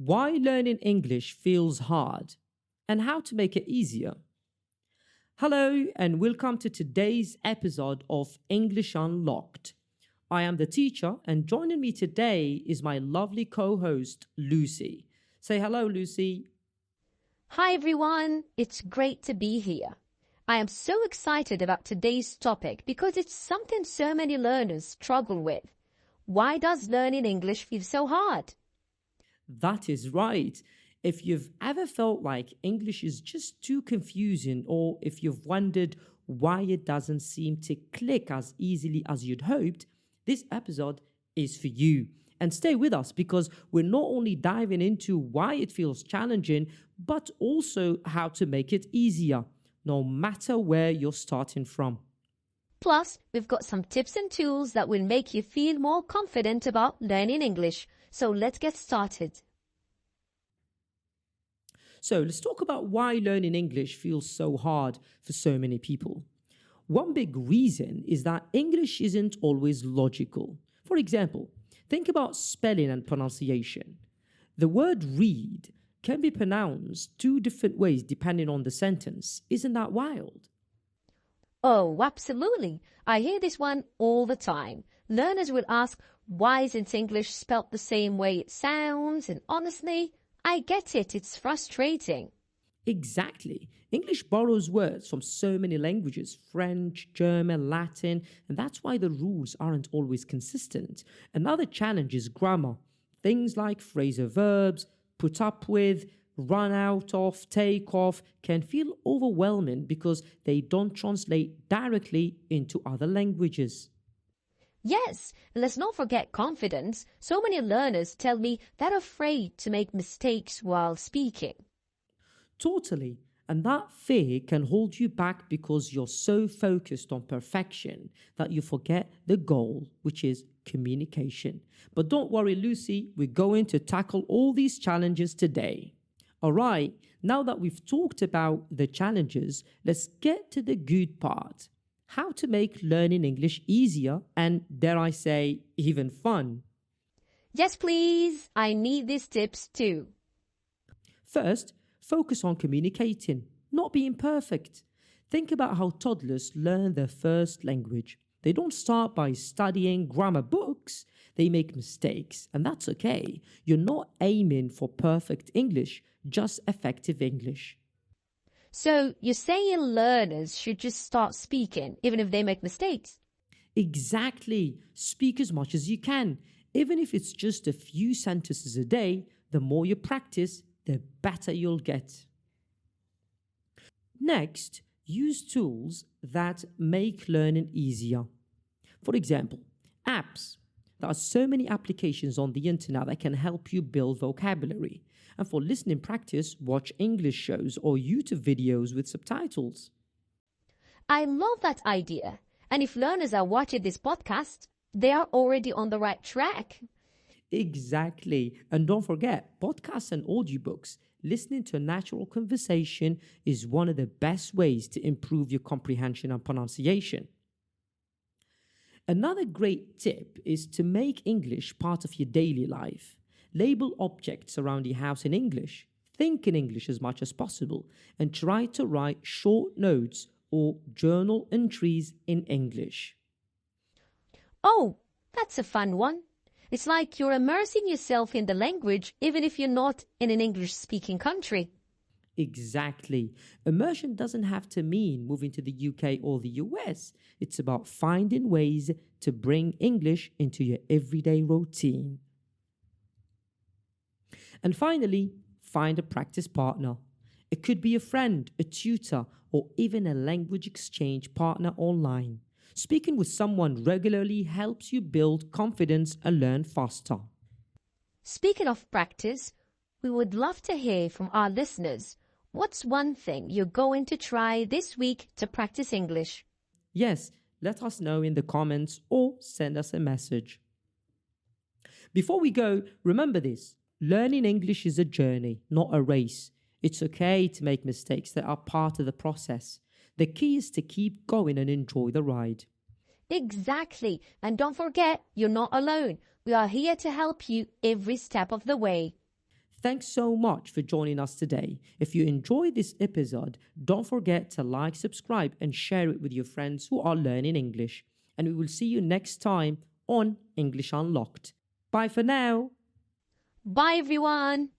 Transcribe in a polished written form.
Why learning English feels hard and how to make it easier. Hello, and welcome to today's episode of English Unlocked. I am the teacher, and joining me today is my lovely co host, Lucy. Say hello, Lucy. Hi everyone, it's great to be here. I am so excited about today's topic because it's something so many learners struggle with. Why does learning English feel so hard? That is right. If you've ever felt like English is just too confusing, or if you've wondered why it doesn't seem to click as easily as you'd hoped, this episode is for you. And stay with us because we're not only diving into why it feels challenging, but also how to make it easier, no matter where you're starting from. Plus, we've got some tips and tools that will make you feel more confident about learning English. So let's get started. So let's talk about why learning English feels so hard for so many people. One big reason is that English isn't always logical. For example, think about spelling and pronunciation. The word read can be pronounced two different ways depending on the sentence. Isn't that wild? Oh, absolutely. I hear this one all the time. Learners will ask, why isn't English spelt the same way it sounds? And honestly, I get it. It's frustrating. Exactly. English borrows words from so many languages French, German, Latin, and that's why the rules aren't always consistent. Another challenge is grammar. Things like phrasal verbs, put up with, run out of, take off can feel overwhelming because they don't translate directly into other languages. Yes, and let's not forget confidence. So many learners tell me they're afraid to make mistakes while speaking. Totally. And that fear can hold you back because you're so focused on perfection that you forget the goal, which is communication. But don't worry, Lucy, we're going to tackle all these challenges today. All right, now that we've talked about the challenges, let's get to the good part. How to make learning English easier and, dare I say, even fun. Yes, please. I need these tips too. First, focus on communicating, not being perfect. Think about how toddlers learn their first language. They don't start by studying grammar books. They make mistakes, and that's okay. You're not aiming for perfect English, just effective English. So you're saying learners should just start speaking even if they make mistakes? Exactly. Speak as much as you can. Even if it's just a few sentences a day, the more you practice, the better you'll get. Next, use tools that make learning easier. For example, apps. There are so many applications on the internet that can help you build vocabulary. And for listening practice, watch English shows or YouTube videos with subtitles. I love that idea. And if learners are watching this podcast, they are already on the right track. Exactly. And don't forget, podcasts and audiobooks. Listening to a natural conversation is one of the best ways to improve your comprehension and pronunciation. Another great tip is to make English part of your daily life. Label objects around your house in English. Think in English as much as possible and try to write short notes or journal entries in English. Oh, that's a fun one. It's like you're immersing yourself in the language even if you're not in an English-speaking country. Exactly. Immersion doesn't have to mean moving to the UK or the US. It's about finding ways to bring English into your everyday routine. And finally, find a practice partner. It could be a friend, a tutor, or even a language exchange partner online. Speaking with someone regularly helps you build confidence and learn faster. Speaking of practice, we would love to hear from our listeners. What's one thing you're going to try this week to practice English? Yes, let us know in the comments or send us a message. Before we go, remember this. Learning English is a journey, not a race. It's okay to make mistakes that are part of the process. The key is to keep going and enjoy the ride. Exactly. And don't forget, you're not alone. We are here to help you every step of the way. Thanks so much for joining us today. If you enjoyed this episode, don't forget to like, subscribe, and share it with your friends who are learning English. And we will see you next time on English Unlocked. Bye for now. Bye, everyone.